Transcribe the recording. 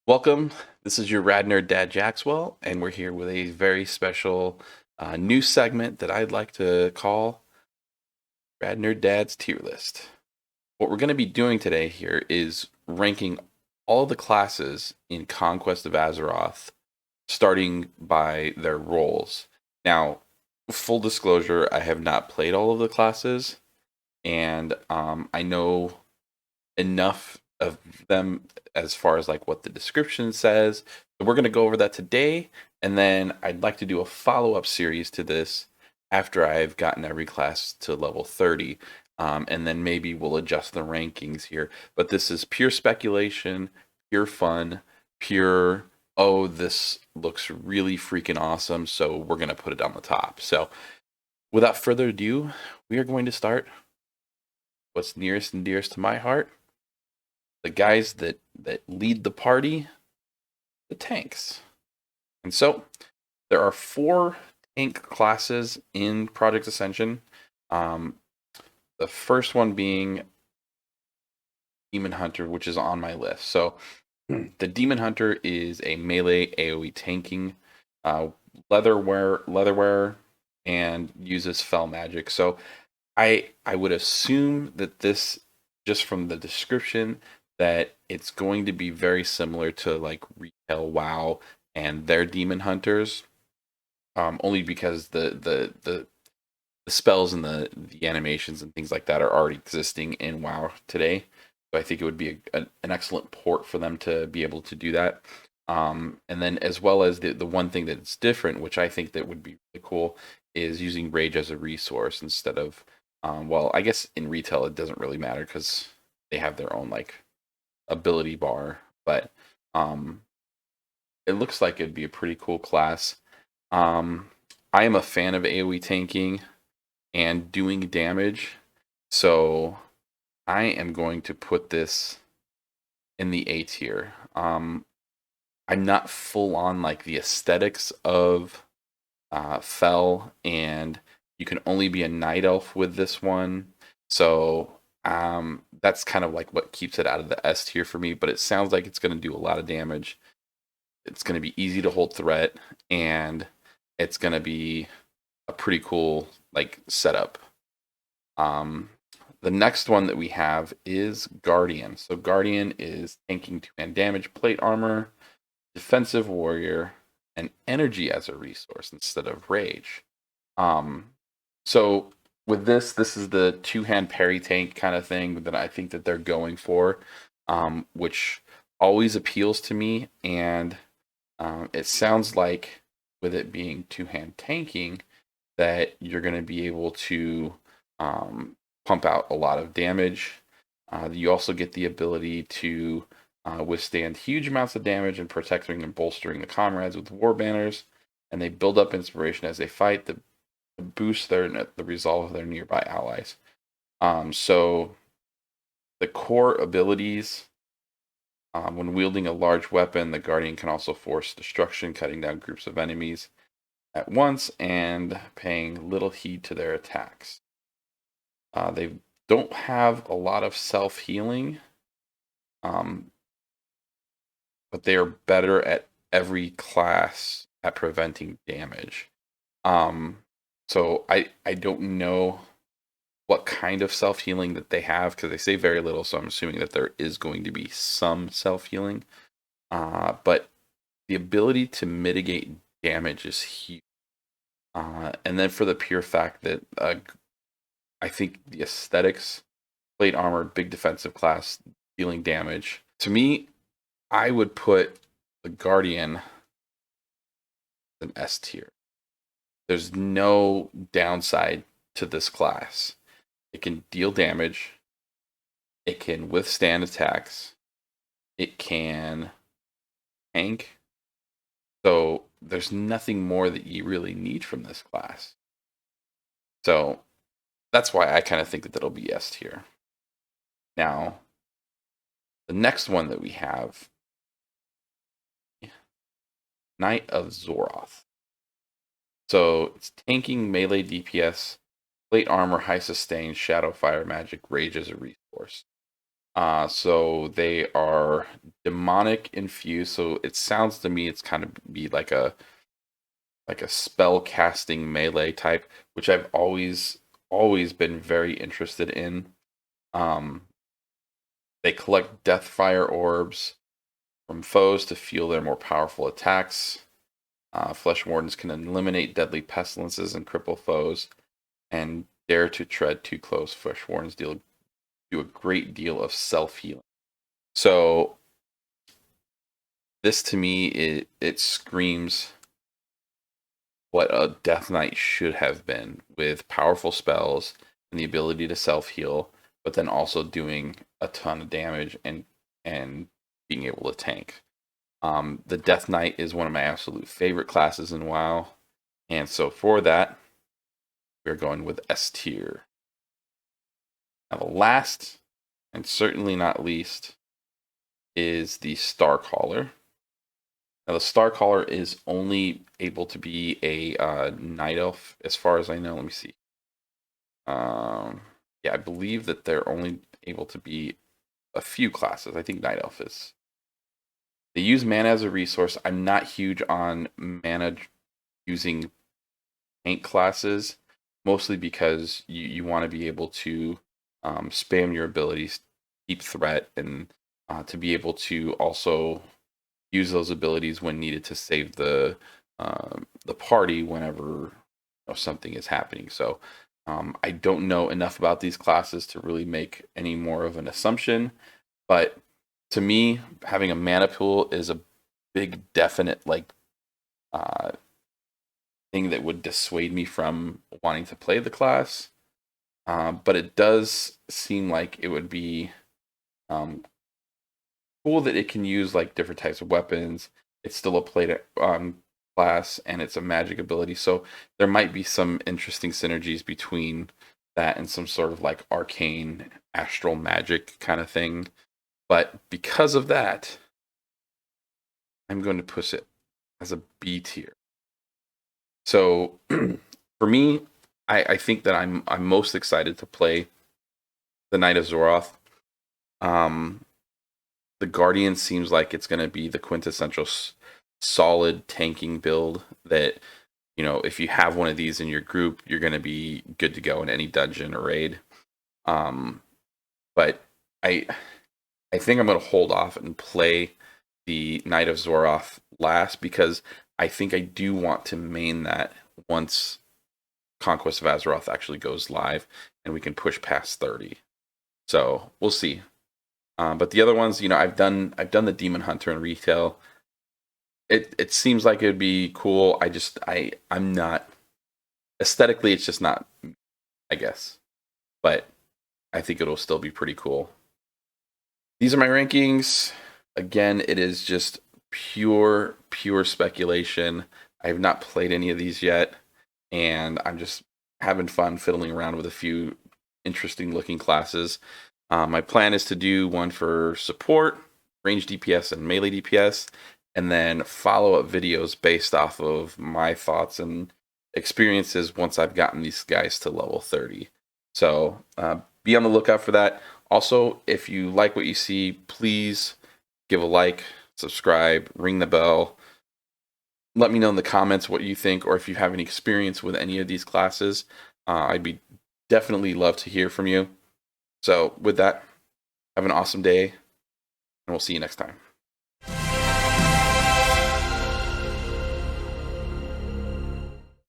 Welcome. This is your Rad Nerd Dad Jaxwell, and we're here with a very special new segment that I'd like to call Rad Nerd Dad's Tier List. What we're going to be doing today here is ranking all the classes in Conquest of Azeroth, starting by their roles. Now, full disclosure, I have not played all of the classes, and I know enough of them as far as like what the description says. So we're going to go over that today, and then I'd like to do a follow-up series to this after I've gotten every class to level 30. And then maybe we'll adjust the rankings here. But this is pure speculation, pure fun, pure, oh, this looks really freaking awesome, so we're going to put it on the top. So without further ado, we are going to start what's nearest and dearest to my heart, the guys that lead the party, the tanks. And so there are 4 tank classes in Project Ascension. The first one being Demon Hunter, which is on my list. So the Demon Hunter is a melee AoE tanking leatherware, and uses fell magic. So I would assume that this, just from the description, that it's going to be very similar to like retail WoW and their demon hunters, only because the spells and the animations and things like that are already existing in WoW today. So I think it would be an excellent port for them to be able to do that. And then as well as the one thing that's different, which I think that would be really cool, is using rage as a resource instead of, well, I guess in retail it doesn't really matter because they have their own like ability bar, but it looks like it'd be a pretty cool class. I am a fan of AoE tanking and doing damage, so I am going to put this in the A tier. I'm not full on like the aesthetics of Fell, and you can only be a night elf with this one, so that's kind of like what keeps it out of the S tier for me. But it sounds like it's going to do a lot of damage. It's going to be easy to hold threat, and it's going to be a pretty cool like setup. Um, the next one that we have is Guardian. So Guardian is tanking 2-hand damage, plate armor, defensive warrior, and energy as a resource instead of rage. So with this is the 2-hand parry tank kind of thing that I think that they're going for, which always appeals to me. And it sounds like with it being 2-hand tanking, that you're going to be able to pump out a lot of damage. You also get the ability to withstand huge amounts of damage and protecting and bolstering the comrades with war banners, and they build up inspiration as they fight to boost the resolve of their nearby allies. So the core abilities, when wielding a large weapon, the Guardian can also force destruction, cutting down groups of enemies at once and paying little heed to their attacks. They don't have a lot of self-healing, but they are better at every class at preventing damage. So I don't know what kind of self-healing that they have, because they say very little, so I'm assuming that there is going to be some self-healing. But the ability to mitigate damage is huge. And then for the pure fact that I think the aesthetics, plate armor, big defensive class, dealing damage. To me, I would put the Guardian an S tier. There's no downside to this class. It can deal damage. It can withstand attacks. It can tank. So there's nothing more that you really need from this class. So that's why I kind of think that it'll be S tier. Now, the next one that we have, Knight of Xoroth. So it's tanking, melee DPS, plate armor, high sustain, shadow fire magic, rage as a resource. So they are demonic infused. So it sounds to me it's kind of be like a spell casting melee type, which I've always been very interested in. Um, they collect Deathfire orbs from foes to fuel their more powerful attacks. Flesh Wardens can eliminate deadly pestilences and cripple foes, and dare to tread too close. Flesh Wardens do a great deal of self healing. So this to me it screams what a Death Knight should have been, with powerful spells and the ability to self heal, but then also doing a ton of damage and being able to tank. The Death Knight is one of my absolute favorite classes in WoW, and so for that, we're going with S tier. Now, the last and certainly not least is the Starcaller. Now, the Starcaller is only able to be a Night Elf, as far as I know. Let me see. Yeah, I believe that they're only able to be a few classes. I think Night Elf is. They use mana as a resource. I'm not huge on mana using tank classes, mostly because you want to be able to spam your abilities, deep threat, and to be able to also use those abilities when needed to save the party whenever something is happening. So I don't know enough about these classes to really make any more of an assumption, but to me, having a mana pool is a big definite uh, thing that would dissuade me from wanting to play the class. But it does seem like it would be um, cool that it can use like different types of weapons. It's still a plate class, and it's a magic ability, so there might be some interesting synergies between that and some sort of like arcane astral magic kind of thing. But because of that, I'm going to push it as a B tier. So for me, I think that I'm most excited to play the Knight of Xoroth. Um, the Guardian seems like it's going to be the quintessential solid tanking build that, if you have one of these in your group, you're going to be good to go in any dungeon or raid. But I I think I'm going to hold off and play the Knight of Xoroth last, because I think I do want to main that once Conquest of Azeroth actually goes live and we can push past 30. So we'll see. But the other ones, I've done the Demon Hunter in retail. It seems like it would be cool. I'm not aesthetically. It's just not, I guess. But I think it'll still be pretty cool. These are my rankings. Again, it is just pure speculation. I have not played any of these yet, and I'm just having fun fiddling around with a few interesting looking classes. My plan is to do one for support, range DPS, and melee DPS, and then follow up videos based off of my thoughts and experiences once I've gotten these guys to level 30. So be on the lookout for that. Also, if you like what you see, please give a like, subscribe, ring the bell. Let me know in the comments what you think, or if you have any experience with any of these classes. I'd be definitely love to hear from you. So with that, have an awesome day, and we'll see you next time.